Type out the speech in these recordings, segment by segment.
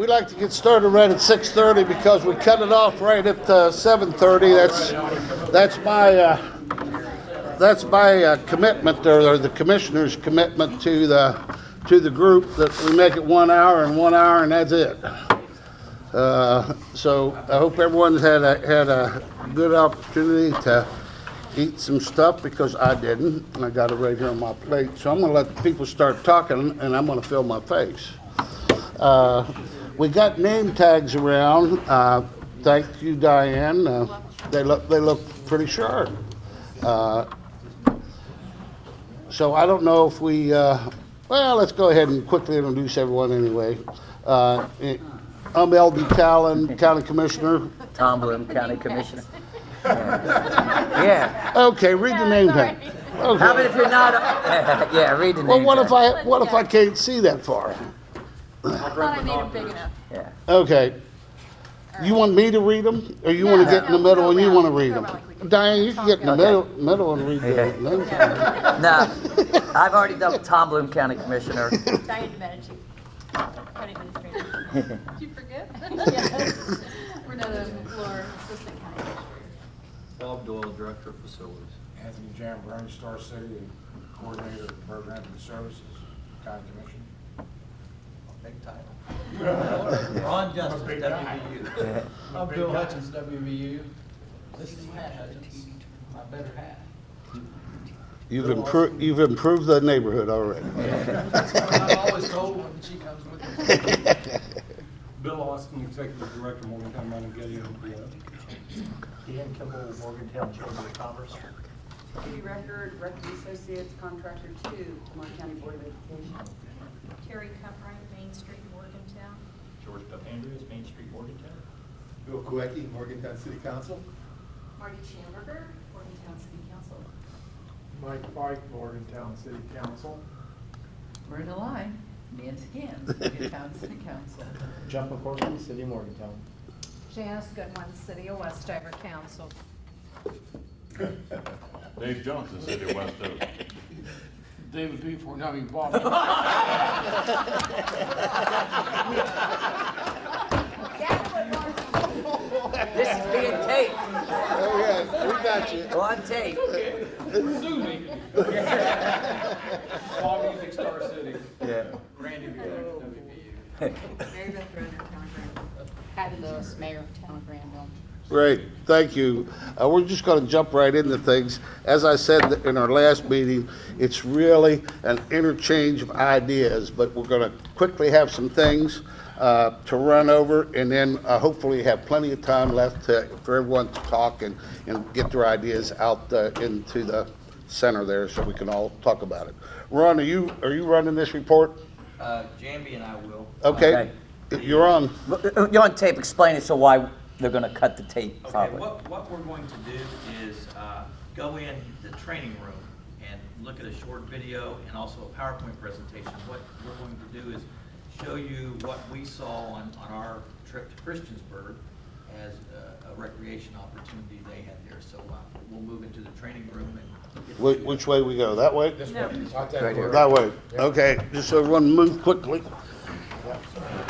we like to get started right at 6:30 because we cut it off right at 7:30. That's my commitment, or the commissioner's commitment to the group, that we make it 1 hour, and that's it. So I hope everyone's had a good opportunity to eat some stuff, because I didn't, and I got it right here on my plate. So I'm going to let the people start talking, and I'm going to fill my face. We got name tags around. Thank you, Diane. They look pretty sharp. So I don't know if we. Well, let's go ahead and quickly introduce everyone anyway. I'm L.D. Callen, County Commissioner. Tom Bloom, County Commissioner. Yeah. Okay, read the name tag. Okay. How about if you're not? Yeah, read the name. Well, what tag. if I can't see that far? I thought I made it big enough. Yeah. Okay. You want me to read them, or you want to get in the middle and you want to read them? Diane, you can get in the middle and read the name tag. No, I've already done Tom Bloom, County Commissioner. Diane Medici, County Administrator. Did you forget? Yes. Renata Floor, Assistant County Administrator. Bob Doyle, Director of Facilities. Anthony Jambroni, Star City, and Coordinator of Programs and Services, County Commission. Big title. Ron Justice, WVU. I'm Bill Hutchins, WVU. This is Matt Hutchins, my better half. You've improved the neighborhood already. That's what I'm always told when she comes with me. Bill Austin, Executive Director, Morgantown, Montague, Dan Kimball, Morgantown Chamber of Commerce. Katie Record, Associates, Contractor 2, Lamar County Board of Education. Terry Cupright, Main Street, Morgantown. George Duff Andrews, Main Street, Morgantown. Bill Kuecki, Morgantown City Council. Marty Schamberger, Morgantown City Council. Mike Fike, Morgantown City Council. We're in a line. Nancy Gans, Morgantown City Council. Jeff McCormick, City of Morgantown. Janice Goodwin, City of Westover Council. Dave Johnson, City of Westover. David B. Fornelli, Bob. This is being taped. Oh yeah, we got you. On tape. Sue me. All Music, Star City. Yeah. Randy Bueller, WVU. Mary Beth Brenner, Town of Granville. Patty Lewis, Mayor of Town of Granville. Great, thank you. We're just going to jump right into things. As I said in our last meeting, it's really an interchange of ideas, but we're going to quickly have some things to run over, and then hopefully have plenty of time left for everyone to talk and get their ideas out into the center there, so we can all talk about it. Ron, are you running this report? Jambi and I will. Okay. You're on. You're on tape. Explain it, so why they're going to cut the tape probably. Okay, what we're going to do is go in the training room and look at a short video and also a PowerPoint presentation. What we're going to do is show you what we saw on our trip to Christiansburg as a recreation opportunity they had there. So we'll move into the training room and Which way we go? That way? This way. Right here. That way. Okay, just so everyone move quickly.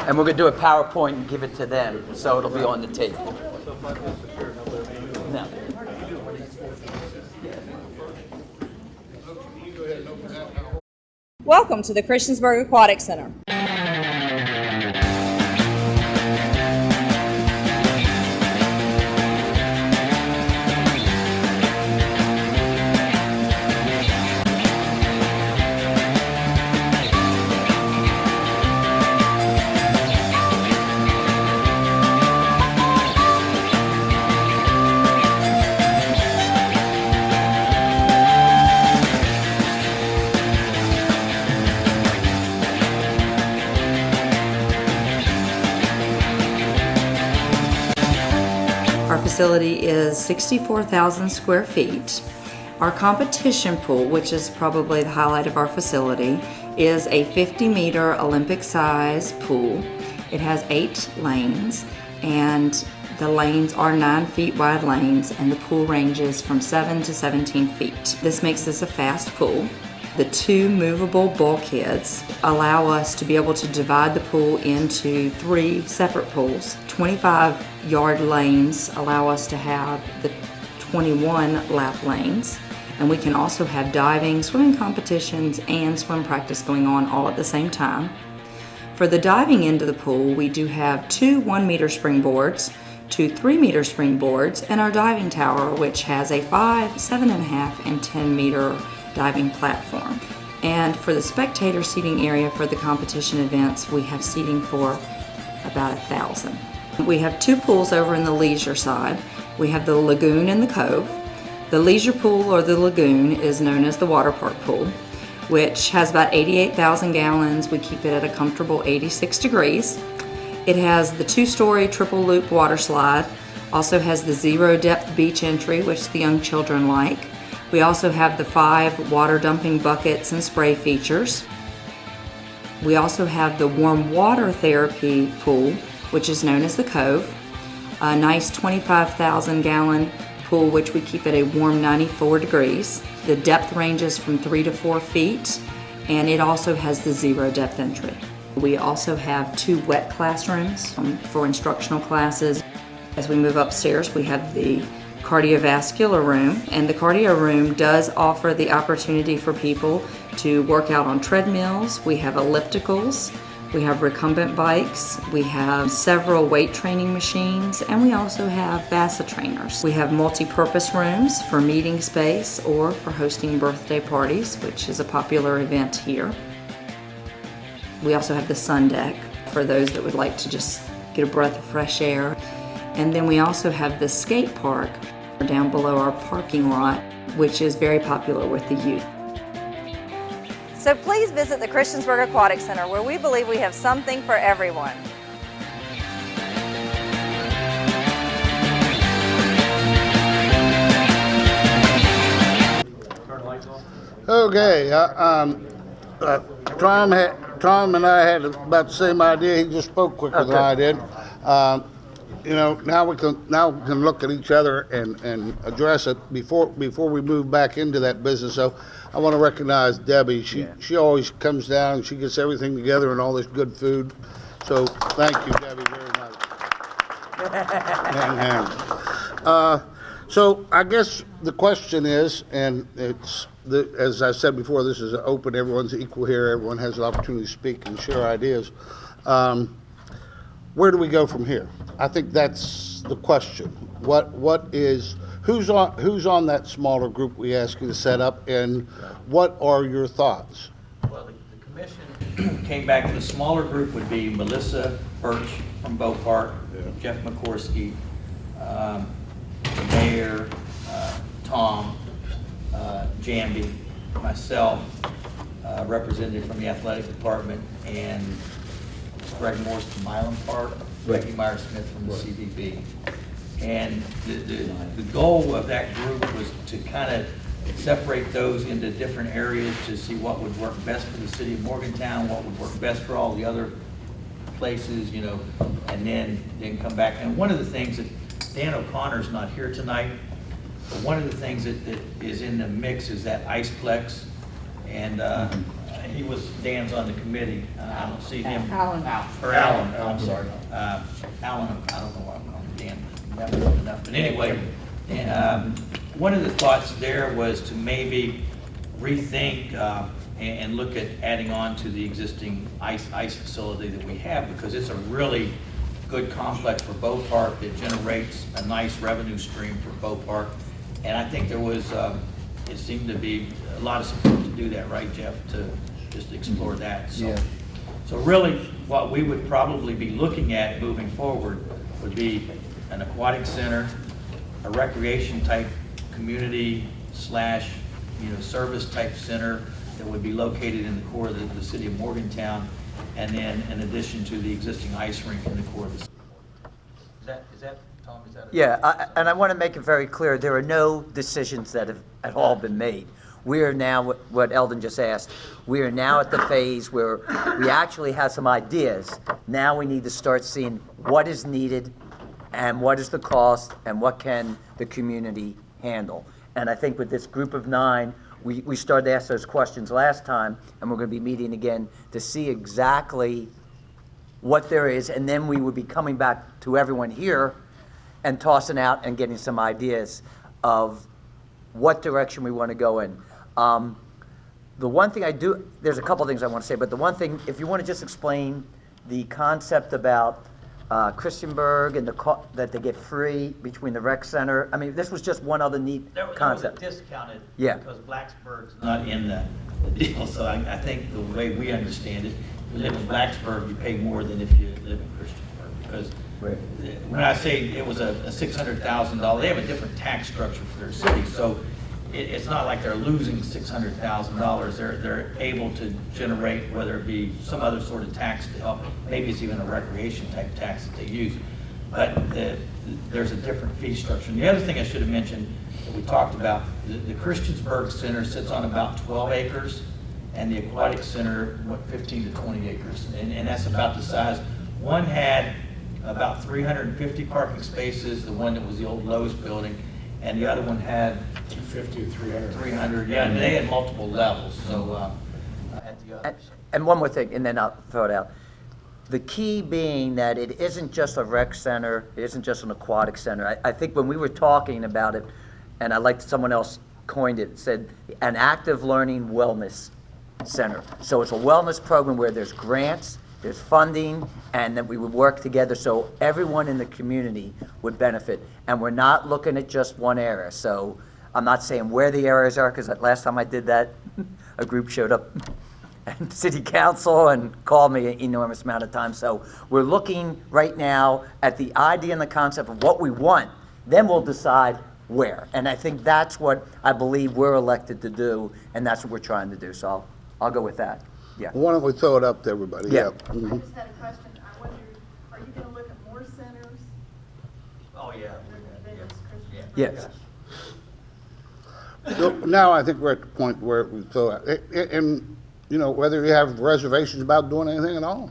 And we're going to do a PowerPoint and give it to them, so it'll be on the tape. No. Welcome to the Christiansburg Aquatic Center. Our facility is 64,000 square feet. Our competition pool, which is probably the highlight of our facility, is a 50-meter Olympic-size pool. It has 8 lanes, and the lanes are 9 feet wide lanes, and the pool ranges from 7 to 17 feet. This makes this a fast pool. The two movable bulkheads allow us to be able to divide the pool into 3 separate pools. 25-yard lanes allow us to have the 21 lap lanes. And we can also have diving, swimming competitions, and swim practice going on all at the same time. For the diving end of the pool, we do have 2 1-meter springboards, 2 3-meter springboards, and our diving tower, which has a 5, 7.5, and 10-meter diving platform. And for the spectator seating area for the competition events, we have seating for about 1,000. We have 2 pools over in the leisure side. We have the lagoon and the cove. The leisure pool, or the lagoon, is known as the water park pool, which has about 88,000 gallons. We keep it at a comfortable 86 degrees. It has the 2-story triple loop water slide, also has the 0 depth beach entry, which the young children like. We also have the 5 water dumping buckets and spray features. We also have the warm water therapy pool, which is known as the Cove, a nice 25,000 gallon pool, which we keep at a warm 94 degrees. The depth ranges from 3 to 4 feet, and it also has the 0 depth entry. We also have 2 wet classrooms for instructional classes. As we move upstairs, we have the cardiovascular room, and the cardio room does offer the opportunity for people to work out on treadmills. We have ellipticals, we have recumbent bikes, we have several weight training machines, and we also have VASA trainers. We have multi-purpose rooms for meeting space or for hosting birthday parties, which is a popular event here. We also have the sun deck for those that would like to just get a breath of fresh air. And then we also have the skate park down below our parking lot, which is very popular with the youth. So please visit the Christiansburg Aquatic Center, where we believe we have something for everyone. Okay, Tom and I had about the same idea. He just spoke quicker than I did. You know, now we can look at each other and address it before we move back into that business. So I want to recognize Debbie. She always comes down and she gets everything together and all this good food. So thank you, Debbie, very much. So I guess the question is, and it's as I said before, this is open. Everyone's equal here. Everyone has an opportunity to speak and share ideas. Where do we go from here? I think that's the question. Who's on that smaller group we asked you to set up, and what are your thoughts? Well, the commission came back, and the smaller group would be Melissa Birch from Bow Park, Jeff McCorsky, the mayor, Tom, Jambi, myself, representative from the athletic department, and Greg Morris from Milan Park, Becky Meyer-Smith from the CVB. And the goal of that group was to kind of separate those into different areas to see what would work best for the city of Morgantown, what would work best for all the other places, you know, and then come back. And one of the things that Dan O'Connor's not here tonight, but one of the things that is in the mix is that Iceplex, and Dan's on the committee. I don't see him. Alan. I'm sorry. Alan, I don't know why I'm calling him Dan. Never enough. But anyway, one of the thoughts there was to maybe rethink and look at adding on to the existing ice facility that we have, because it's a really good complex for Bow Park that generates a nice revenue stream for Bow Park. And I think there was, it seemed to be a lot of support to do that, right, Jeff, to just explore that. So, so really what we would probably be looking at moving forward would be an aquatic center, a recreation type community slash, service type center that would be located in the core of the city of Morgantown, and then in addition to the existing ice rink in the core of the city. Is that Tom, is that it? Yeah, and I want to make it very clear, there are no decisions that have at all been made. We are now, what Eldon just asked, we are now at the phase where we actually have some ideas. Now we need to start seeing what is needed and what is the cost and what can the community handle. And I think with this group of 9, we started to ask those questions last time, and we're going to be meeting again to see exactly what there is, and then we would be coming back to everyone here and tossing out and getting some ideas of what direction we want to go in. The one thing there's a couple things I want to say, but the one thing, if you want to just explain the concept about Christiansburg and that they get free between the rec center. I mean, this was just one other neat concept. That was discounted Yeah. because Blacksburg's not in the deal. So I think the way we understand it, if you live in Blacksburg, you pay more than if you live in Christiansburg. Because when I say it was a $600,000, they have a different tax structure for their city. So it's not like they're losing $600,000. They're able to generate, whether it be some other sort of tax to help, maybe it's even a recreation type tax that they use. But there's a different fee structure. And the other thing I should have mentioned that we talked about, the Christiansburg Center sits on about 12 acres, and the Aquatic Center, 15 to 20 acres. And that's about the size. One had about 350 parking spaces, the one that was the old Lowe's building, and the other one had 250 to 300. 300, yeah, and they had multiple levels, so at the others. And one more thing, and then I'll throw it out. The key being that it isn't just a rec center, it isn't just an aquatic center. I think when we were talking about it, and I liked someone else coined it, said an active learning wellness center. So it's a wellness program where there's grants, there's funding, and that we would work together so everyone in the community would benefit. And we're not looking at just one area. So I'm not saying where the areas are, because last time I did that, a group showed up at city council and called me an enormous amount of time. So we're looking right now at the idea and the concept of what we want. Then we'll decide where. And I think that's what I believe we're elected to do, and that's what we're trying to do. So I'll go with that. Yeah. Why don't we throw it up to everybody? Yeah. Mhm. I just had a question. I wonder, are you going to look at more centers Oh, yeah. than just Christiansburg? Yes. So now I think we're at the point where we throw out, and, you know, whether you have reservations about doing anything at all.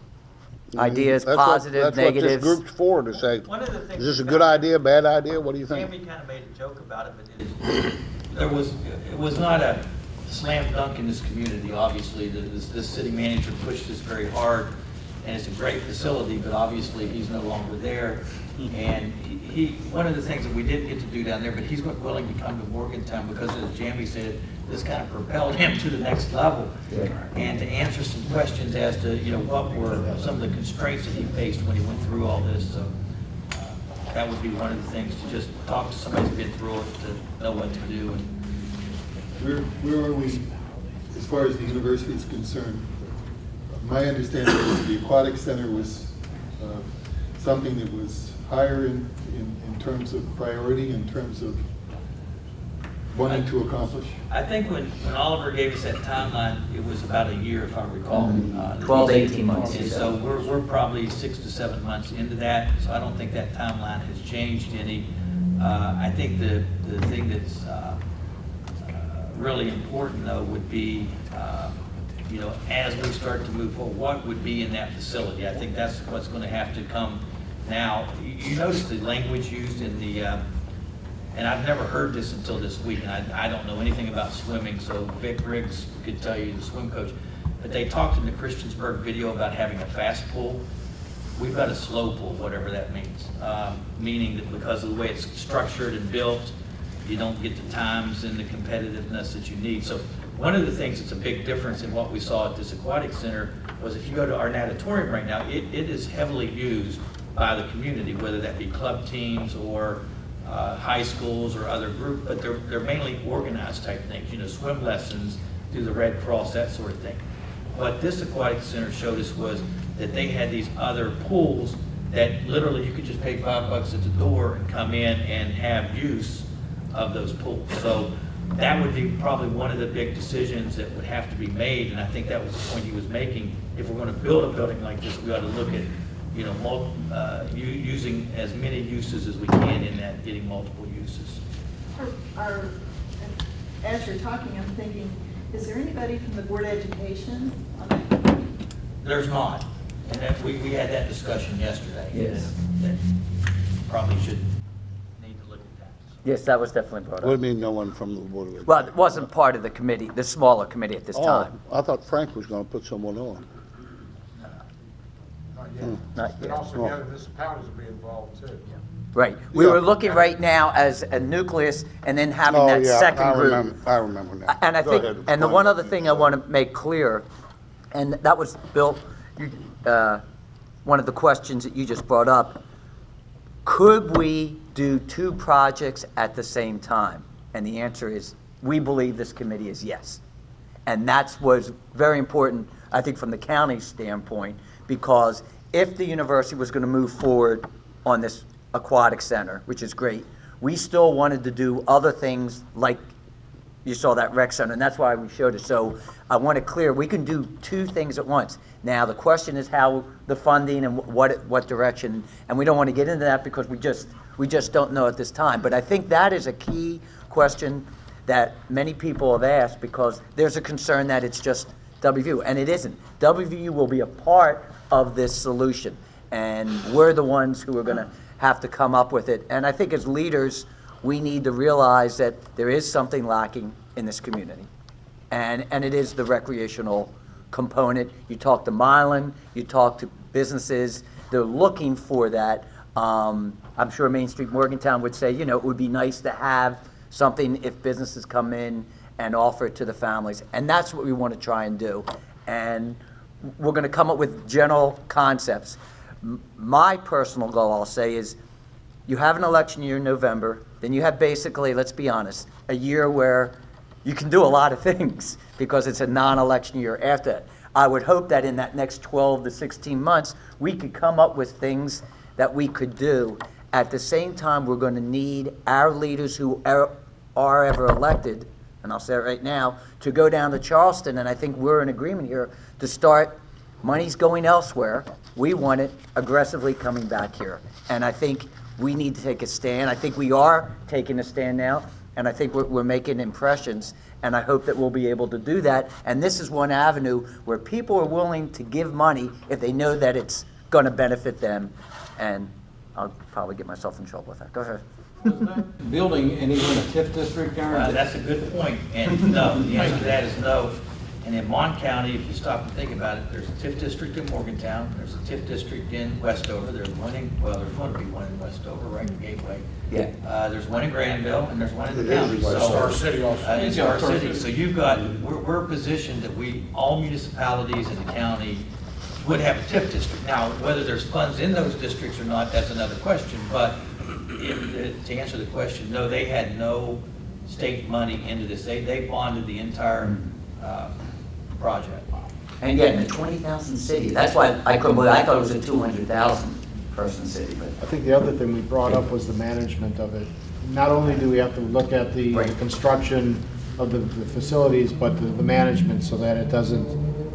Ideas, That's positive, negatives. That's what this group's for, to say, One of the things is this a good idea, bad idea, what do you think? Tammy kind of made a joke about it, but it was not a slam dunk in this community, obviously. This city manager pushed this very hard, and it's a great facility, but obviously he's no longer there. And one of the things that we didn't get to do down there, but he's willing to come to Morgantown because, as Jamie said, this kind of propelled him to the next level. And to answer some questions as to, you know, what were some of the constraints that he faced when he went through all this. So that would be one of the things, to just talk to somebody who's been through it, to know what to do. And Where are we as far as the university is concerned? My understanding is the aquatic center was something that was higher in terms of priority, in terms of wanting to accomplish. I think when Oliver gave us that timeline, it was about a year, if I recall. 12 to 18 months. And so we're probably 6 to 7 months into that, so I don't think that timeline has changed any. I think the thing that's really important, though, would be, you know, as we start to move forward, what would be in that facility? I think that's what's going to have to come now. You notice the language used in the, and I've never heard this until this week, and I don't know anything about swimming, so Vic Riggs could tell you, the swim coach, but they talked in the Christiansburg video about having a fast pool. We've got a slow pool, whatever that means, meaning that because of the way it's structured and built, you don't get the times and the competitiveness that you need. So one of the things that's a big difference in what we saw at this aquatic center was, if you go to our natatorium right now, it is heavily used by the community, whether that be club teams or high schools or other groups, but they're mainly organized type things, you know, swim lessons through the Red Cross, that sort of thing. What this aquatic center showed us was that they had these other pools that literally you could just pay $5 at the door and come in and have use of those pools. So that would be probably one of the big decisions that would have to be made, and I think that was the point he was making. If we're going to build a building like this, we ought to look at, you know, using as many uses as we can in that, getting multiple uses. As you're talking, I'm thinking, is there anybody from the Board of Education on that? There's not, and that we had that discussion yesterday. Yes. That probably should need to look at that. Yes, that was definitely brought What do you up. mean no one from the Board of Education? Well, it wasn't part of the committee, the smaller committee at this Oh, time. I thought Frank was gonna put someone on. Not yet. Not And yet. also the other municipalities will be involved too. Right. We Yeah. were looking right now as a nucleus and then having Oh, that yeah, second I group. remember, I remember now. And I Go think, ahead, and the explain. one other thing I want to make clear, and that was, Bill, one of the questions that you just brought up, could we do two projects at the same time? And the answer is, we believe this committee is yes. And that was very important, I think, from the county's standpoint, because if the university was going to move forward on this aquatic center, which is great, we still wanted to do other things like you saw that rec center, and that's why we showed it. So I want it clear, we can do two things at once. Now, the question is how the funding and what direction, and we don't want to get into that because we just don't know at this time. But I think that is a key question that many people have asked, because there's a concern that it's just WVU, and it isn't. WVU will be a part of this solution, and we're the ones who are going to have to come up with it. And I think as leaders, we need to realize that there is something lacking in this community, and it is the recreational component. You talk to Milan, you talk to businesses, they're looking for that. I'm sure Main Street Morgantown would say, it would be nice to have something if businesses come in and offer it to the families. And that's what we want to try and do. And we're going to come up with general concepts. My personal goal, I'll say, is you have an election year in November, then you have basically, let's be honest, a year where you can do a lot of things because it's a non-election year after that. I would hope that in that next 12 to 16 months, we could come up with things that we could do. At the same time, we're going to need our leaders who are ever elected, and I'll say it right now, to go down to Charleston, and I think we're in agreement here, to start, money's going elsewhere. We want it aggressively coming back here. And I think we need to take a stand. I think we are taking a stand now, and I think we're making impressions, and I hope that we'll be able to do that. And this is one avenue where people are willing to give money if they know that it's going to benefit them. And I'll probably get myself in trouble with that. Go ahead. Building anywhere in the TIF district, Aaron? That's a good point, and no, the answer to that is no. And in Mon County, if you stop and think about it, there's a TIF district in Morgantown, there's a TIF district in Westover, there's one in, well, there's going to be one in Westover, right in Gateway. Yeah. There's one in Granville, and there's one in the It is county. in So, Star City also. In Star City, so you've got, we're positioned that all municipalities in the county would have a TIF district. Now, whether there's funds in those districts or not, that's another question, but to answer the question, no, they had no state money into this. They bonded the entire project. And again, a 20,000 city, that's why I couldn't believe, I thought it was a 200,000 person city, but. I think the other thing we brought up was the management of it. Not only do we have to look at the Right. construction of the facilities, but the management, so that it doesn't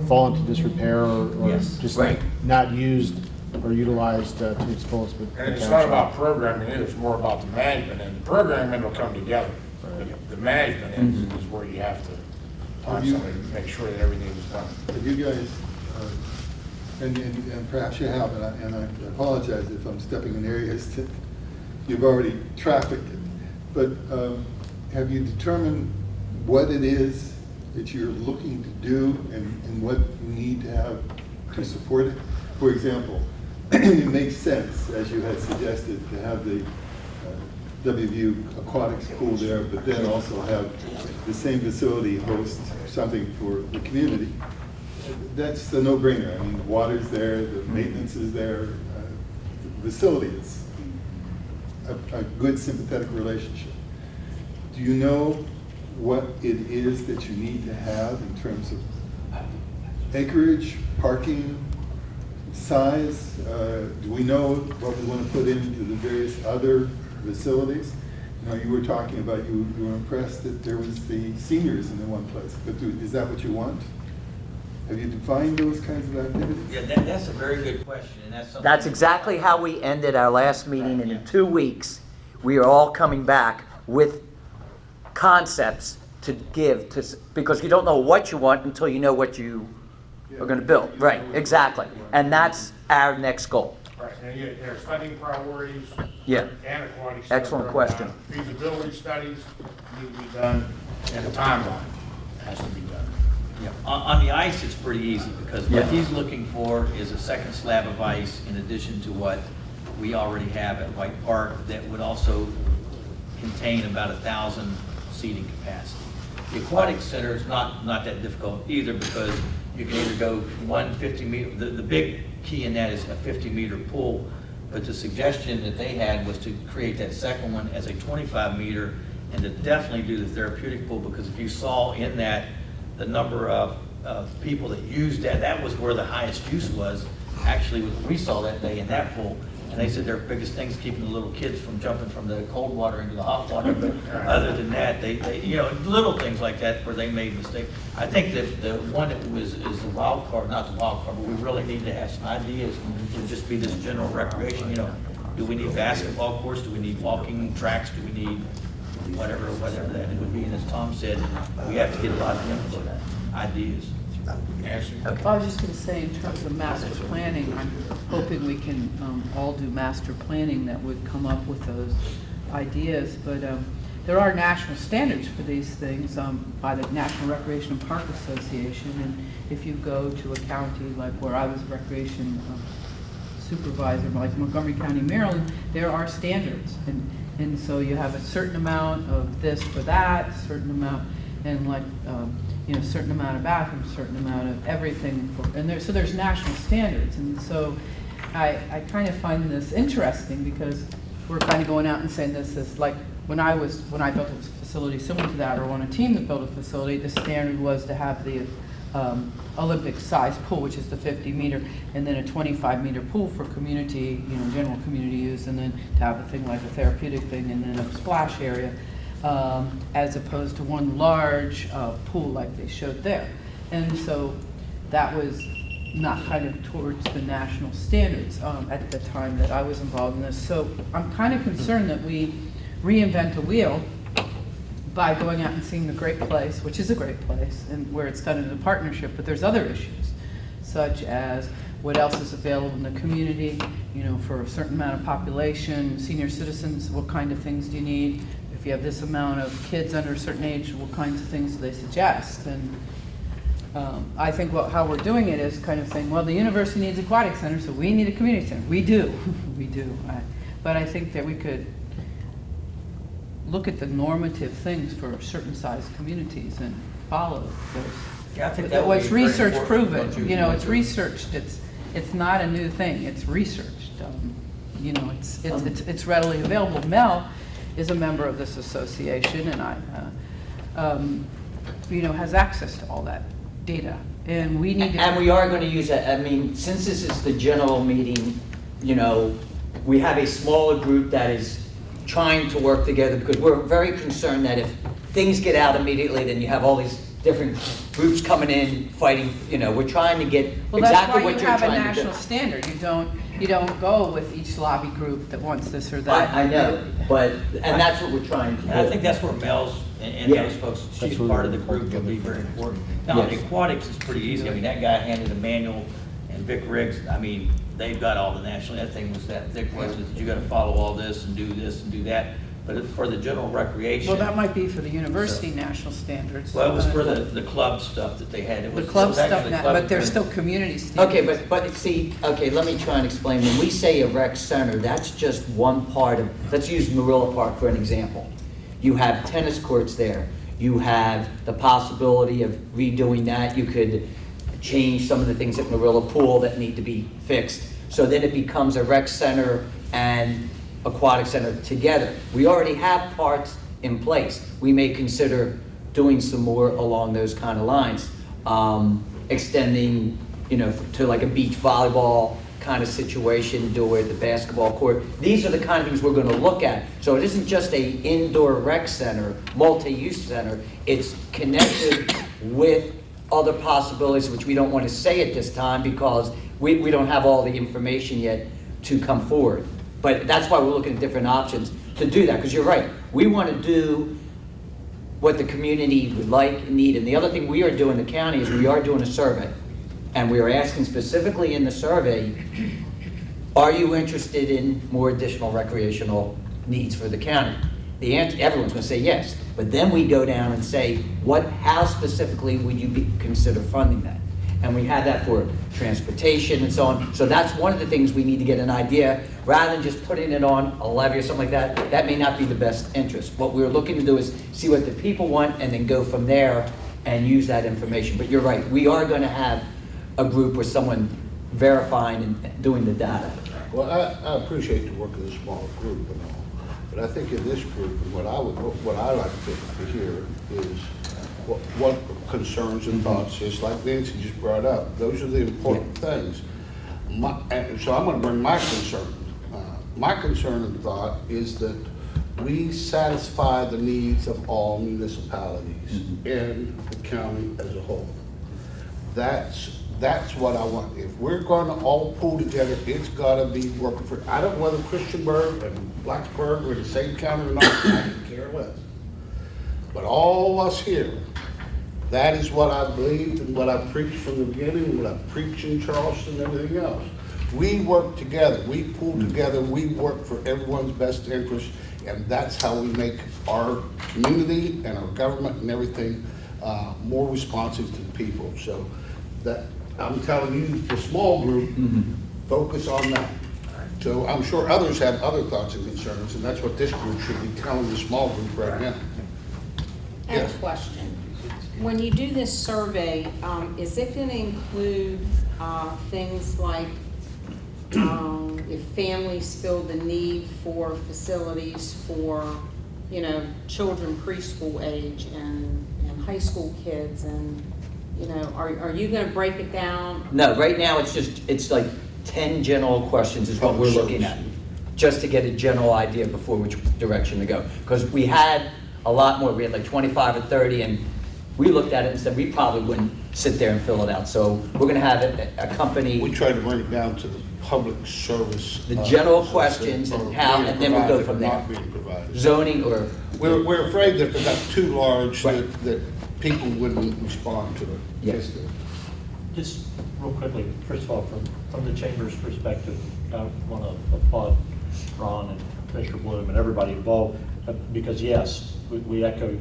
fall into disrepair or Yes. just Right. not used or utilized to its fullest potential. And it's not about programming either, it's more about the management, and the programming will come together. The management is where you have to find somebody to make sure that everything is done. Have you guys, and perhaps you have, and I apologize if I'm stepping in areas that you've already trafficked it, but have you determined what it is that you're looking to do and what you need to have to support it? For example, it makes sense, as you had suggested, to have the WVU aquatics pool there, but then also have the same facility host something for the community. That's a no-brainer. I mean, the water's there, the maintenance is there, the facility is a good sympathetic relationship. Do you know what it is that you need to have in terms of acreage, parking, size? Do we know what we want to put into the various other facilities? You were talking about, you were impressed that there was the seniors in the one place, but is that what you want? Have you defined those kinds of activities? Yeah, that's a very good question, and that's something. That's exactly how we ended our last meeting, and in 2 weeks, we are all coming back with concepts to give to, because you don't know what you want until you know what you are going to build. Right, exactly. And that's our next goal. Right, and there's funding priorities, Yeah. And aquatic center. Excellent going question. on. Feasibility studies need to be done, and a timeline has to be done. Yeah, on the ice, it's pretty easy, because what Yeah. he's looking for is a second slab of ice in addition to what we already have at White Park that would also contain about 1,000 seating capacity. The aquatic center is not that difficult either, because you can either go 150 meter, the big key in that is a 50-meter pool, but the suggestion that they had was to create that second one as a 25-meter and to definitely do the therapeutic pool, because if you saw in that the number of people that used that, that was where the highest use was. Actually, we saw that day in that pool, and they said their biggest thing is keeping the little kids from jumping from the cold water into the hot water. But other than that, they you know, little things like that where they made mistakes. I think that the one that is the wild card, not the wild card, but we really need to have some ideas to just be this general recreation. You know, do we need basketball courts? Do we need walking tracks? Do we need whatever that it would be? And as Tom said, we have to get a lot of input, ideas. I was just going to say, in terms of master planning, I'm hoping we can all do master planning that would come up with those ideas. But there are national standards for these things by the National Recreation and Park Association. And if you go to a county like where I was a recreation supervisor, like Montgomery County, Maryland, there are standards. And so you have a certain amount of this for that, a certain amount, and like, you know, a certain amount of bathrooms, a certain amount of everything. So there's national standards. And so I kind of find this interesting, because we're kind of going out and saying this is like, when I built a facility similar to that, or on a team that built a facility, the standard was to have the Olympic size pool, which is the 50-meter, and then a 25-meter pool for community, you know, general community use, and then to have a thing like a therapeutic thing, and then a splash area, as opposed to one large pool like they showed there. And so that was not kind of towards the national standards at the time that I was involved in this. So I'm kind of concerned that we reinvent a wheel by going out and seeing the great place, which is a great place, and where it's done in a partnership, but there's other issues, such as what else is available in the community, you know, for a certain amount of population, senior citizens, what kind of things do you need? If you have this amount of kids under a certain age, what kinds of things do they suggest? And I think how we're doing it is kind of saying, well, the university needs aquatic center, so we need a community center. We do, we do. But I think that we could look at the normative things for certain sized communities and follow those. Yeah, I think that would What's be very research important, proven, don't you? you know, it's researched. It's not a new thing. It's researched. You know, it's readily available. Mel is a member of this association, and you know, has access to all that data. And we need to. And we are going to use it. I mean, since this is the general meeting, you know, we have a smaller group that is trying to work together, because we're very concerned that if things get out immediately, then you have all these different groups coming in fighting. You know, we're trying to get exactly what you're trying to do. Well, that's why you have a national standard. You don't go with each lobby group that wants this or that. I know, and that's what we're trying to do. And I think that's where Mel's and Yeah. those folks, she's part of the group, will be very important. Now, Yes. the aquatics is pretty easy. I mean, that guy handed a manual, and Vic Riggs, I mean, they've got all the national, that thing was that thick, wasn't it? You gotta follow all this and do that. But for the general recreation. Well, that might be for the university national standards. Well, it was for the club stuff that they had. It The was- club it was actually stuff, the now, club but there's experience. still community standards. Okay, but see, okay, let me try and explain. When we say a rec center, that's just one part of, let's use Marilla Park for an example. You have tennis courts there. You have the possibility of redoing that. You could change some of the things at Marilla Pool that need to be fixed. So then it becomes a rec center and aquatic center together. We already have parts in place. We may consider doing some more along those kind of lines, extending, you know, to like a beach volleyball kind of situation, do it at the basketball court. These are the kind of things we're going to look at. So it isn't just a indoor rec center, multi-use center. It's connected with other possibilities, which we don't want to say at this time because we don't have all the information yet to come forward. But that's why we're looking at different options to do that, because you're right. We want to do what the community would like and need. And the other thing we are doing in the county is we are doing a survey. And we are asking specifically in the survey, Are you interested in more additional recreational needs for the county? The answer, everyone's going to say yes. But then we go down and say, how specifically would you consider funding that? And we have that for transportation and so on. So that's one of the things we need to get an idea, rather than just putting it on a levy or something like that. That may not be the best interest. What we're looking to do is see what the people want and then go from there and use that information. But you're right, we are going to have a group with someone verifying and doing the data. Well, I appreciate the work of the small group and all, but I think in this group, what I like to hear is what concerns and thoughts, just like Nancy just brought up. Those are the important things. And so I'm going to bring my concern. My concern and thought is that we satisfy the needs of all municipalities in the county as a whole. That's what I want. If we're going to all pull together, it's got to be working for. I don't know whether Christiansburg and Blacksburg are the same county or not. I can care less. But all of us here, that is what I believed and what I preached from the beginning, and what I preached in Charleston and everything else. We work together, we pull together, we work for everyone's best interest, and that's how we make our community and our government and everything more responsive to the people. So that I'm telling you, the small group, focus on that. So I'm sure others have other thoughts and concerns, and that's what this group should be telling the small group right now. I have a question. When you do this survey, is it going to include things like if families feel the need for facilities for, children preschool age and high school kids, and, are you going to break it down? No, right now it's like 10 general questions is what we're looking at, just to get a general idea before which direction to go. Because we had a lot more, we had like 25 or 30, and we looked at it and said we probably wouldn't sit there and fill it out. So we're going to have a company. We try to bring it down to the public service. The general questions and how, and then we'll go from there. Not being provided. Zoning or. We're afraid that if it got too large, that people wouldn't respond to it. Yes. Just real quickly, first of all, from the Chamber's perspective, I want to applaud Ron and Commissioner Bloom and everybody involved, because yes, we echo,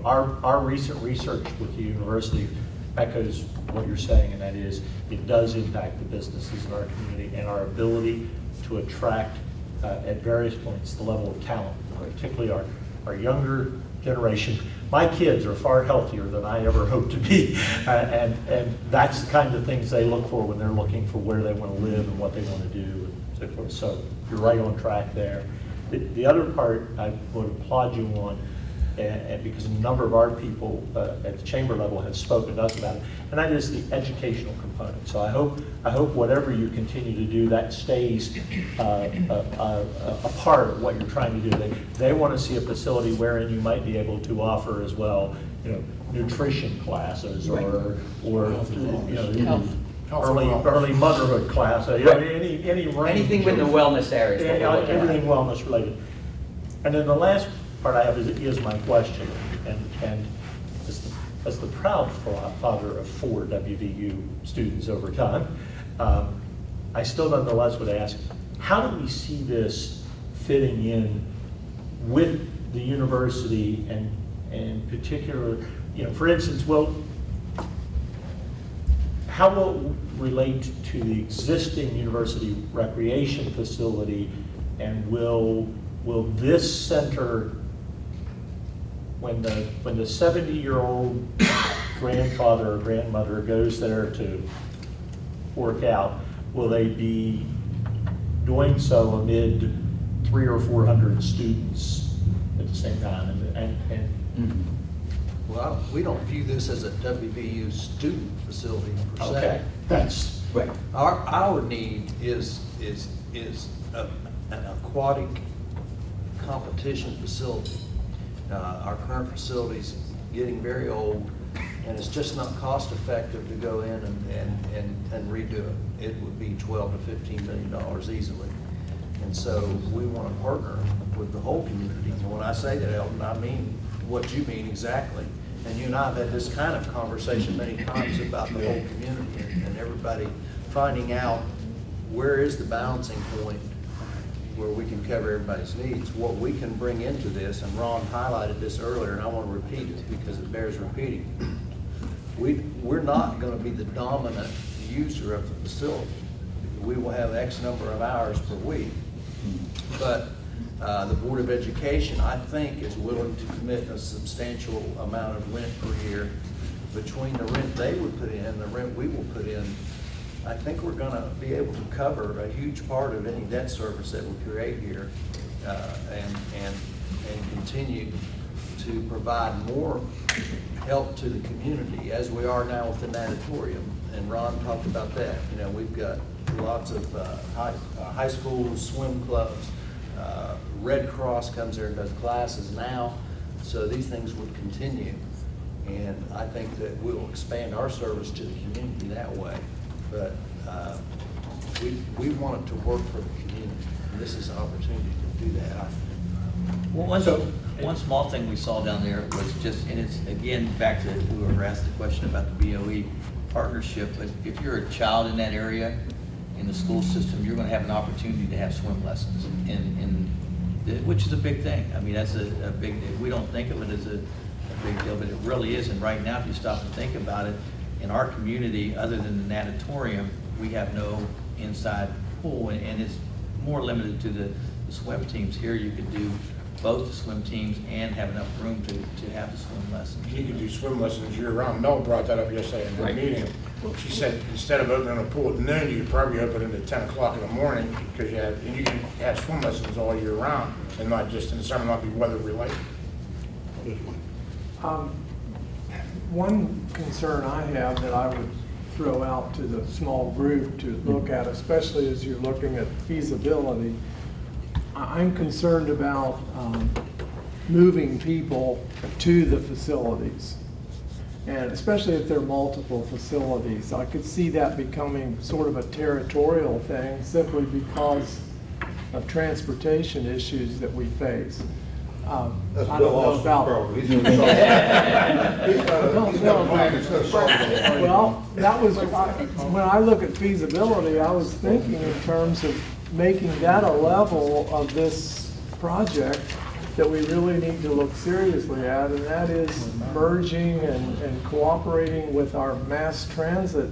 our recent research with the university echoes what you're saying, and that is, it does impact the businesses in our community and our ability to attract, at various points, the level of talent, particularly our younger generation. My kids are far healthier than I ever hoped to be, and that's the kind of things they look for when they're looking for where they want to live and what they want to do and so forth. So you're right on track there. The other part I would applaud you on, and because a number of our people at the chamber level have spoken to us about it, and that is the educational component. So I hope whatever you continue to do, that stays a part of what you're trying to do. They want to see a facility wherein you might be able to offer as well, nutrition classes or early motherhood class, any range. Anything within the wellness areas. Everything wellness related. And then the last part I have is my question, and as the proud father of 4 WVU students over time, I still nonetheless would ask, how do we see this fitting in with the university, and in particular, for instance, how will it relate to the existing university recreation facility, and will this center, when the 70-year-old grandfather or grandmother goes there to work out, will they be doing so amid 300 or 400 students at the same time? Well, we don't view this as a WVU student facility per se. Okay, that's right. Our need is an aquatic competition facility. Our current facility's getting very old, and it's just not cost effective to go in and redo it. It would be $12 to $15 million easily. And so we want to partner with the whole community. And when I say that, Elton, I mean what you mean exactly. And you and I have had this kind of conversation many times about the whole community and everybody finding out where is the balancing point where we can cover everybody's needs? What we can bring into this, and Ron highlighted this earlier, and I want to repeat it because it bears repeating. We're not going to be the dominant user of the facility. We will have X number of hours per week. But the Board of Education, I think, is willing to commit a substantial amount of rent per year. Between the rent they would put in and the rent we will put in, I think we're going to be able to cover a huge part of any debt service that we create here, and continue to provide more help to the community as we are now with the natatorium. And Ron talked about that. You know, we've got lots of high school swim clubs. Red Cross comes there and does classes now, so these things would continue. And I think that we'll expand our service to the community that way. But we want it to work for the community. And this is an opportunity to do that, I think. Well, one small thing we saw down there was just, and it's again back to whoever asked the question about the BOE partnership, but if you're a child in that area, in the school system, you're going to have an opportunity to have swim lessons, which is a big thing. I mean, that's a big, we don't think of it as a big deal, but it really is. And right now, if you stop and think about it, in our community, other than the natatorium, we have no inside pool, and it's more limited to the swim teams. Here you could do both the swim teams and have enough room to have the swim lessons. You could do swim lessons year-round. Mel brought that up yesterday in the meeting. She said instead of opening a pool at noon, you could probably open it at 10 o'clock in the morning, because you can have swim lessons all year round, and not just in the summer, not be weather related. One concern I have that I would throw out to the small group to look at, especially as you're looking at feasibility, I'm concerned about moving people to the facilities. And especially if there are multiple facilities, I could see that becoming sort of a territorial thing simply because of transportation issues that we face. I don't know about. Well, that was, when I look at feasibility, I was thinking in terms of making that a level of this project that we really need to look seriously at, and that is merging and cooperating with our mass transit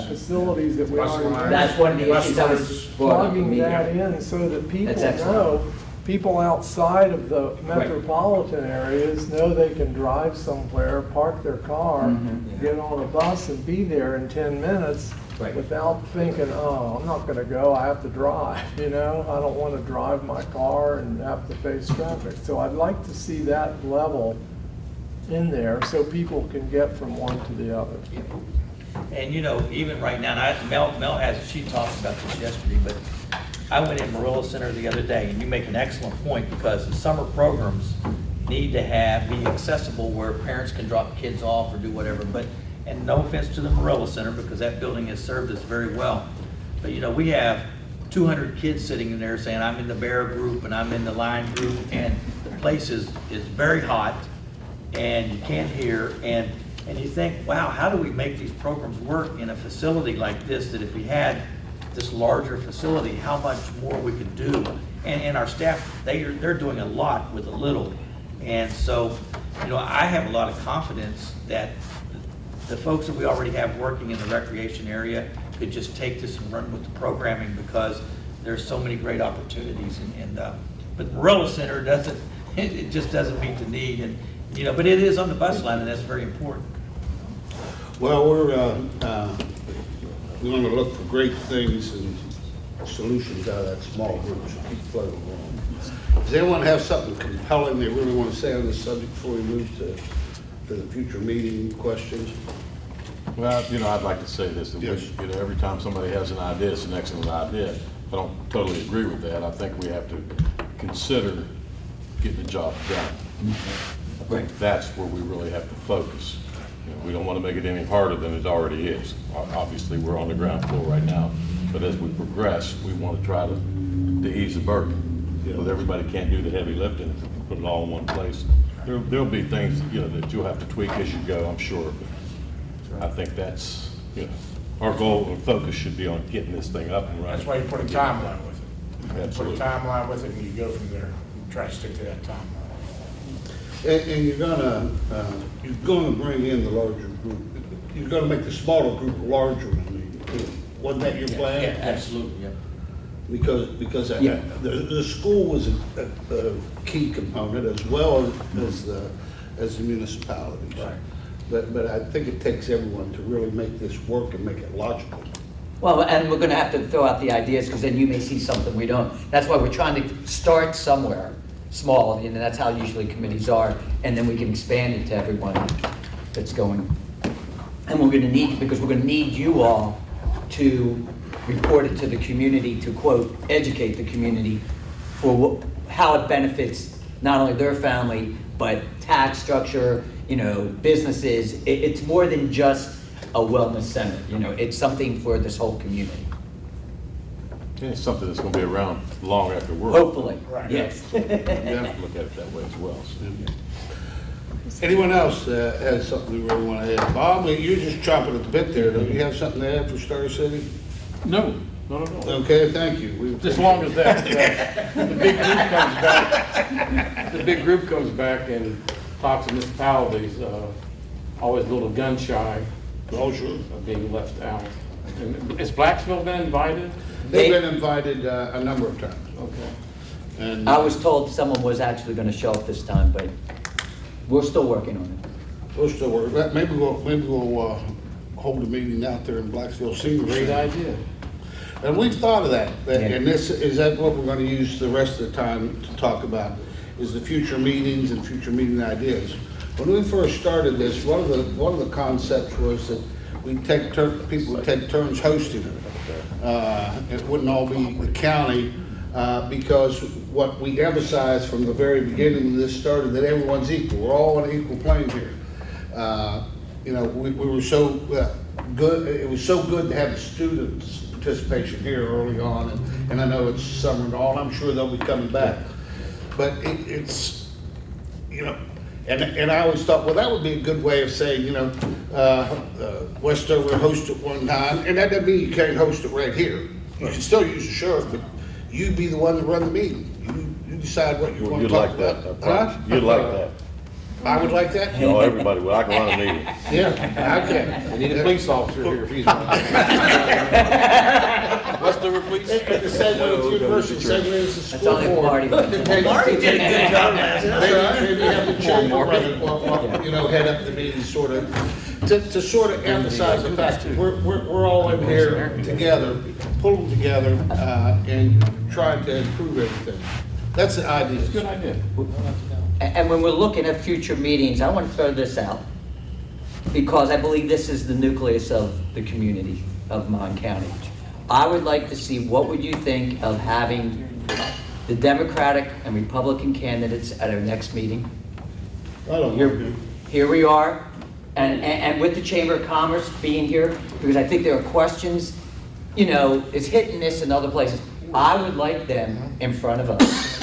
facilities that we already have. That's one of the issues I was plugging that in so that people know, people outside of the metropolitan areas know they can drive somewhere, park their car, get on a bus and be there in 10 minutes without thinking, oh, I'm not going to go, I have to drive, you know? I don't want to drive my car and have to face traffic. So I'd like to see that level in there so people can get from one to the other. And you know, even right now, and Mel has, she talked about this yesterday, but I went in Marilla Center the other day, and you make an excellent point, because the summer programs need to be accessible where parents can drop kids off or do whatever. But, and no offense to the Marilla Center, because that building has served us very well. But you know, we have 200 kids sitting in there saying, I'm in the Bear group and I'm in the Lion group, and the place is very hot and you can't hear, and you think, wow, how do we make these programs work in a facility like this, that if we had this larger facility, how much more we could do. And our staff, they're doing a lot with a little. And so, you know, I have a lot of confidence that the folks that we already have working in the recreation area could just take this and run with the programming, because there's so many great opportunities. But Marilla Center doesn't, it just doesn't meet the need. And, you know, but it is on the bus line, and that's very important. Well, we're going to look for great things and solutions out of that small group, so keep floating along. Does anyone have something compelling they really want to say on this subject before we move to the future meeting questions? Well, you know, I'd like to say this, that yes. You know, every time somebody has an idea, it's an excellent idea. I don't totally agree with that. I think we have to consider getting the job done. I think that's where we really have to focus. You know, we don't want to make it any harder than it already is. Obviously, we're on the ground floor right now, but as we progress, we want to try to ease the burden. Because everybody can't do the heavy lifting if we put it all in one place. There'll be things, you know, that you'll have to tweak as you go, I'm sure. But I think that's, you know, Our goal and focus should be on getting this thing up and running. That's why you put a timeline with it. Absolutely. Put a timeline with it, and you go from there. You try to stick to that timeline. And you're gonna bring in the larger group. You're gonna make the smaller group larger, I mean, wasn't that your plan? Yeah, absolutely, yeah. Because Yeah. the school was a key component as well as the municipalities. Right. But I think it takes everyone to really make this work and make it logical. Well, and we're gonna have to throw out the ideas, because then you may see something we don't. That's why we're trying to start somewhere small, and that's how usually committees are, and then we can expand it to everyone that's going. And we're gonna need, because we're gonna need you all to report it to the community, to quote, educate the community for how it benefits not only their family, but tax structure, businesses. It's more than just a wellness center, it's something for this whole community. And it's something that's gonna be around long after we're. Hopefully, Right. yes. You have to look at it that way as well. So. Anyone else has something they really want to add? Bob, you're just chomping at the bit there. Don't you have something to add for Star City? No, not at all. Okay, thank you. Just as long as that, the big group comes back, the big group comes back and talks to municipalities, always a little gun shy. Oh, sure. Of being left out. And is Blacksville been invited? They've been invited a number of times. Okay. And I was told someone was actually gonna show up this time, but we're still working on it. we'll still work. Maybe we'll hold a meeting out there in Blacksville Senior Great Center. idea. And we've thought of that. Yeah. And is that what we're going to use the rest of the time to talk about? Is the future meetings and future meeting ideas. When we first started this, one of the concepts was that people would take turns hosting it. It wouldn't all be the county, because what we emphasized from the very beginning when this started, that everyone's equal. We're all on an equal plane here. We were so good. It was so good to have the students' participation here early on, and I know it's summer and all. I'm sure they'll be coming back. But it's and I always thought, well, that would be a good way of saying, Westover host it one time, and that doesn't mean you can't host it right here. You can still use the sheriff, but you be the one to run the meeting. You decide what you want to talk about. You'd like that, I promise. You'd like that. I would like that? No, everybody would. I can run a meeting. Yeah, I can. We need a police officer here if he's running. Westover police. And the same way with the university, same way as the That's school only board. Marty. Marty did a good job last night. Maybe have the chamber run it, head up the meeting, sort of, to sort of emphasize the fact that we're all in here together, pulling together, and trying to improve everything. That's the idea. Good idea. And when we're looking at future meetings, I want to throw this out, because I believe this is the nucleus of the community of Mon County. I would like to see, what would you think of having the Democratic and Republican candidates at our next meeting? I don't know. Here we are, and with the Chamber of Commerce being here, because I think there are questions, it's hit and miss in other places. I would like them in front of us.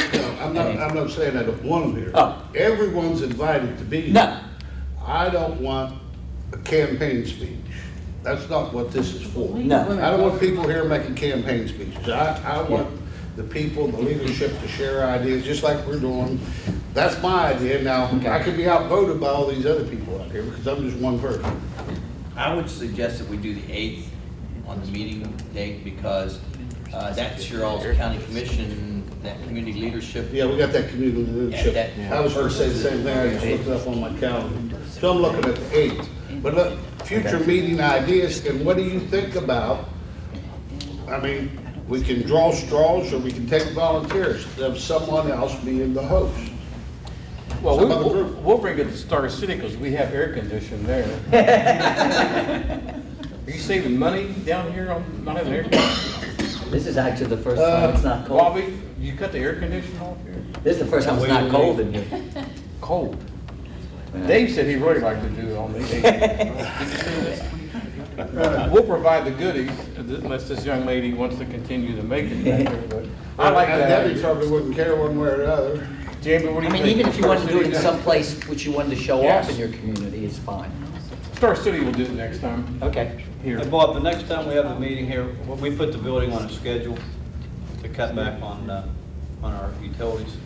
I'm not saying I don't want them here. Oh. Everyone's invited to be here. No. I don't want a campaign speech. That's not what this is for. No. I don't want people here making campaign speeches. I want the people, the leadership to share ideas, just like we're doing. That's my idea. Now, I could be outvoted by all these other people out here because I'm just one person. I would suggest that we do the 8th on the meeting date, because that's your all's county commission, that community leadership. Yeah, we got that community leadership. I was going to say the same thing. I just looked it up on my calendar. So I'm looking at the 8th. But look, future meeting ideas, and what do you think about? I mean, we can draw straws, or we can take volunteers of someone else being the host. Well, we'll bring it to Star City because we have air conditioning there. Are you saving money down here on not having air conditioning? This is actually the first time it's not cold. Bobby, you cut the air conditioning off here? This is the first time it's not cold in here. Cold. Dave said he really liked to do it on me. We'll provide the goodies, unless this young lady wants to continue to make it back there, but I like that. Debbie probably wouldn't care one way or the other. Jamie, what do you think? Even if you wanted to do it in Star some place which you wanted to show Yes. off in your community, it's fine. Star City will do it next time. Okay. here. Hey, Bob, the next time we have a meeting here, we put the building on a schedule to cut back on our utilities.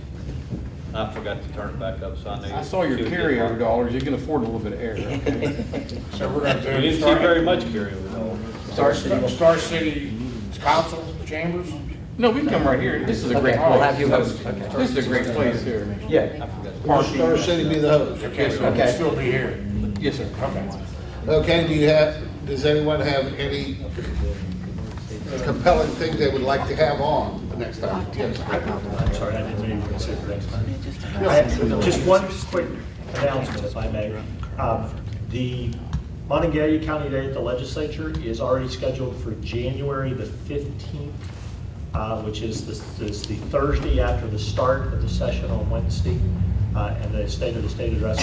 I forgot to turn it back up, so I know. I saw your carryover dollars, you can afford a little bit of air, okay? So we're gonna We didn't see very much carryover dollars. Star City Council Chambers? No, we can come right here. This is a great place. We'll have you host. This is a great place here. Yeah. Will Star City be the host? Okay, so we'll still be here. Yes, sir. Okay. Okay, does anyone have any compelling thing they would like to have on the next time? Yes. I'm sorry, I didn't mean to say for next time. I have just one quick announcement, if I may. The Montague County Day at the Legislature is already scheduled for January the 15th, which is the Thursday after the start of the session on Wednesday, and the State of the State address.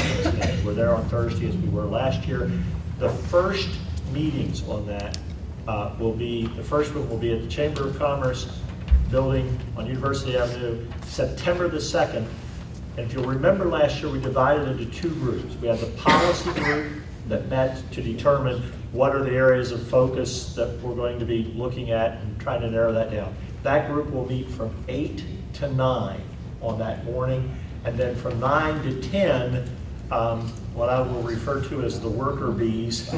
We're there on Thursday as we were last year. The first meetings on that the first one will be at the Chamber of Commerce building on University Avenue, September the 2nd. And if you'll remember last year, we divided into two groups. We had the policy group that met to determine what are the areas of focus that we're going to be looking at and trying to narrow that down. That group will meet from 8 to 9 on that morning, and then from 9 to 10, what I will refer to as the worker bees,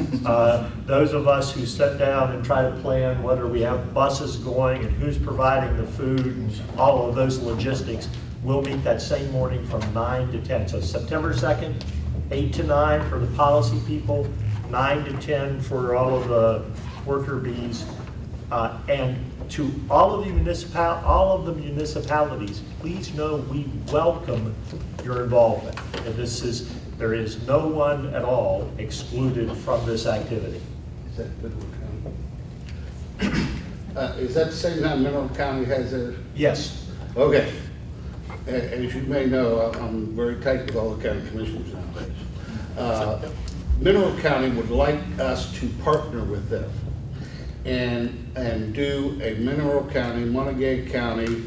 those of us who sit down and try to plan whether we have buses going and who's providing the food and all of those logistics, will meet that same morning from 9 to 10. So September 2nd, 8 to 9 for the policy people, 9 to 10 for all of the worker bees. And to all of the municipalities, please know we welcome your involvement. And there is no one at all excluded from this activity. Is that Mineral County? Is that the same time Mineral County has their? Yes. Okay. As you may know, I'm very tight with all the county commissioners nowadays. Mineral County would like us to partner with them and do a Mineral County, Montague County,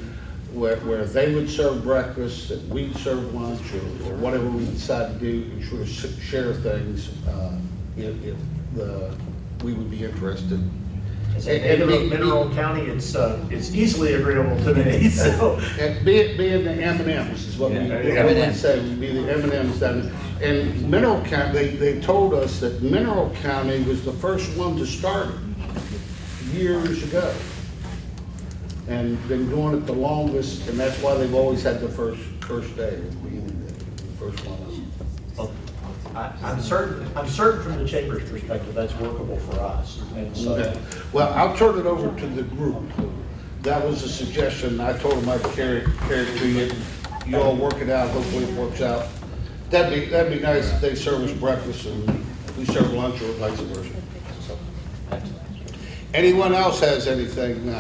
where they would serve breakfast, and we'd serve lunch, or whatever we decide to do, and sort of share things if we would be interested. As a native of Mineral County, it's easily agreeable to me. So. Being the M&Ms is what we say. We'd be the M&Ms down there. And Mineral County, they told us that Mineral County was the first one to start it years ago, and been doing it the longest, and that's why they've always had the first day, being the first one. Well, I'm certain from the Chamber's perspective that's workable for us. And so, okay. Well, I'll turn it over to the group. That was a suggestion. I told them I'd carry it to you. You all work it out. Hopefully it works out. That'd be nice if they serve us breakfast and we serve lunch, or vice versa. So. Anyone else has anything?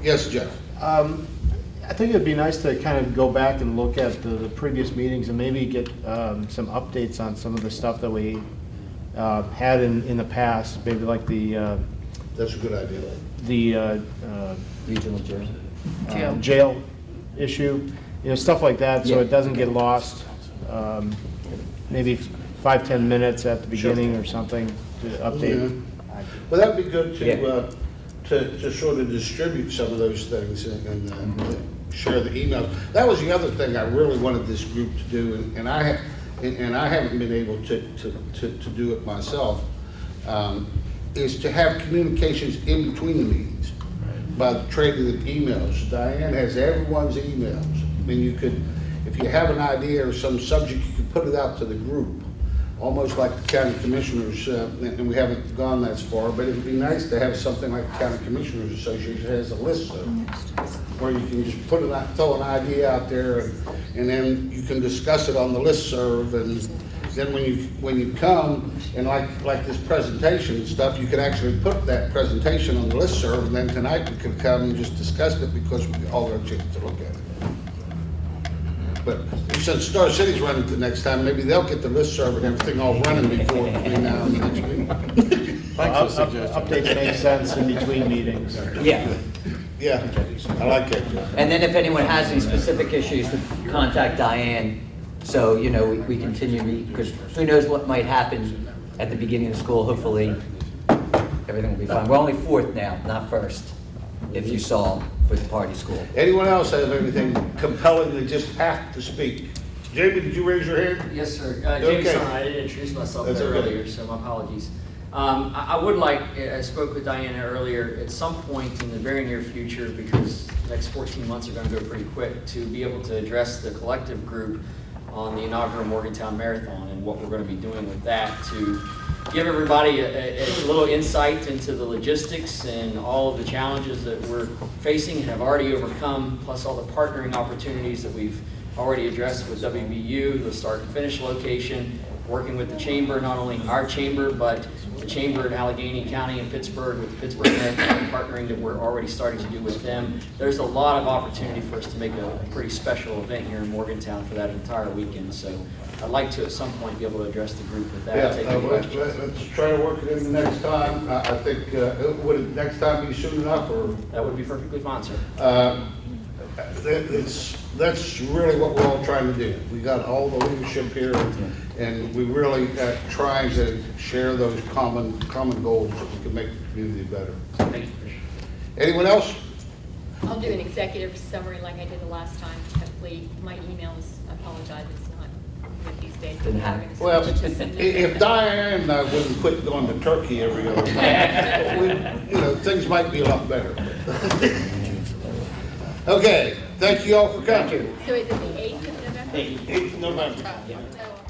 Yes, Jeff. I think it'd be nice to kind of go back and look at the previous meetings and maybe get some updates on some of the stuff that we had in the past, maybe like the... That's a good idea. The regional jail. Jail issue, stuff like that, so it doesn't get lost. Maybe 5-10 minutes at the beginning or something to update. Yeah. Well, that'd be good to sort of distribute some of those things and share the emails. That was the other thing I really wanted this group to do, and I haven't been able to do it myself, is to have communications in between the meetings by trading of emails. Diane has everyone's emails. I mean, you could, if you have an idea or some subject, you could put it out to the group, almost like the county commissioners, and we haven't gone that far, but it would be nice to have something like the County Commissioners Association has a listserv, where you can just throw an idea out there, and then you can discuss it on the listserv, and then when you come, and like this presentation and stuff, you could actually put that presentation on the listserv, and then tonight we could come and just discuss it because we all got a chance to look at it. But since Star City's running the next time, maybe they'll get the listserv and everything all running between now and the next meeting. Thanks for the suggestion. Updates make sense in between meetings. Yeah. Yeah, I like it. And then if anyone has any specific issues, contact Diane, so, we continue, because who knows what might happen at the beginning of school. Hopefully, everything will be fine. We're only fourth now, not first, if you saw for the party school. Anyone else have anything compelling they just have to speak? Jamie, did you raise your hand? Yes, sir. Jamie Okay. Son, I didn't introduce myself That's there okay. earlier, so my apologies. I would like, I spoke with Diana earlier, at some point in the very near future, because the next 14 months are going to go pretty quick, to be able to address the collective group on the inaugural Morgantown Marathon and what we're going to be doing with that to give everybody a little insight into the logistics and all of the challenges that we're facing and have already overcome, plus all the partnering opportunities that we've already addressed with WVU, the start and finish location, working with the chamber, not only our chamber, but the chamber in Allegheny County and Pittsburgh, with the Pittsburgh Marathon partnering that we're already starting to do with them. There's a lot of opportunity for us to make a pretty special event here in Morgantown for that entire weekend. So I'd like to at some point be able to address the group with that. Yeah, Take any let's questions. try to work it in the next time. I think, would it next time be soon enough, or? That would be perfectly fine, sir. That's really what we're all trying to do. We got all the leadership here, and we really trying to share those common goals so we can make the community better. Thank you. Anyone else? I'll do an executive summary like I did the last time. Hopefully, my emails, I apologize, it's not good these days. Didn't happen. Well, if Diane and I wouldn't quit going to Turkey every other month, things might be a lot better. Okay, thank you all for coming. So is it the 8th of November? 8th November. Oh,